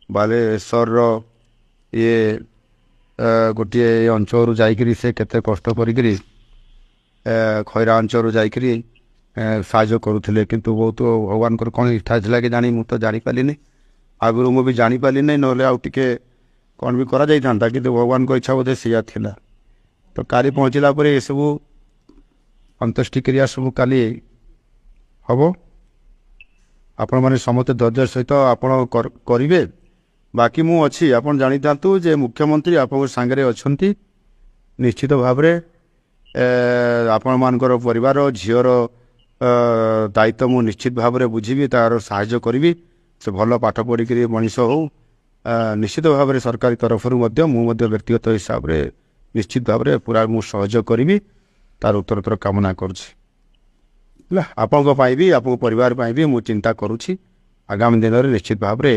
ବାଲେଶ୍ୱରର ଇଏ ଗୋଟିଏ ଅଞ୍ଚଳରୁ ଯାଇକରି ସେ କେତେ କଷ୍ଟ କରିକିରି ଖଇରା ଅଞ୍ଚଳରୁ ଯାଇକରି ସାହାଯ୍ୟ କରୁଥିଲେ। କିନ୍ତୁ ବହୁତ ଭଗବାନଙ୍କର କ'ଣ ଇଚ୍ଛା ଥିଲା କି ଜାଣି ମୁଁ ତ ଜାଣିପାରିଲିନି। ଆଗରୁ ମୁଁ ବି ଜାଣିପାରିଲିନି, ନହେଲେ ଆଉ ଟିକେ କ'ଣ ବି କରାଯାଇଥାନ୍ତା, କିନ୍ତୁ ଭଗବାନଙ୍କ ଇଚ୍ଛା ବୋଧେ ସେଇଆ ଥିଲା। ତ କାଲି ପହଞ୍ଚିଲା ପରେ ଏସବୁ ଅନ୍ତ୍ୟେଷ୍ଟି କ୍ରିୟା ସବୁ କାଲି ହେବ। ଆପଣମାନେ ସମସ୍ତେ ଧୈର୍ଯ୍ୟ ସହିତ ଆପଣ କରିବେ। ବାକି ମୁଁ ଅଛି, ଆପଣ ଜାଣିଥାନ୍ତୁ ଯେ ମୁଖ୍ୟମନ୍ତ୍ରୀ ଆପଣଙ୍କ ସାଙ୍ଗରେ ଅଛନ୍ତି। ନିଶ୍ଚିତ ଭାବରେ ଆପଣମାନଙ୍କର ପରିବାର ଝିଅର ଦାୟିତ୍ୱ ମୁଁ ନିଶ୍ଚିତ ଭାବରେ ବୁଝିବି, ତା'ର ସାହାଯ୍ୟ କରିବି। ସେ ଭଲ ପାଠ ପଢ଼ିକରି ମଣିଷ ହେଉ। ନିଶ୍ଚିତ ଭାବରେ ସରକାରୀ ତରଫରୁ ମଧ୍ୟ ମୁଁ ମଧ୍ୟ ବ୍ୟକ୍ତିଗତ ହିସାବରେ ନିଶ୍ଚିତ ଭାବରେ ପୁରା ମୁଁ ସହଯୋଗ କରିବି। ତା'ର ଉତ୍ତରୋତ୍ତର କାମନା କରୁଛି। ହେଲା, ଆପଣଙ୍କ ପାଇଁ ବି ଆପଣଙ୍କ ପରିବାର ପାଇଁ ବି ମୁଁ ଚିନ୍ତା କରୁଛି। ଆଗାମୀ ଦିନରେ ନିଶ୍ଚିତ ଭାବରେ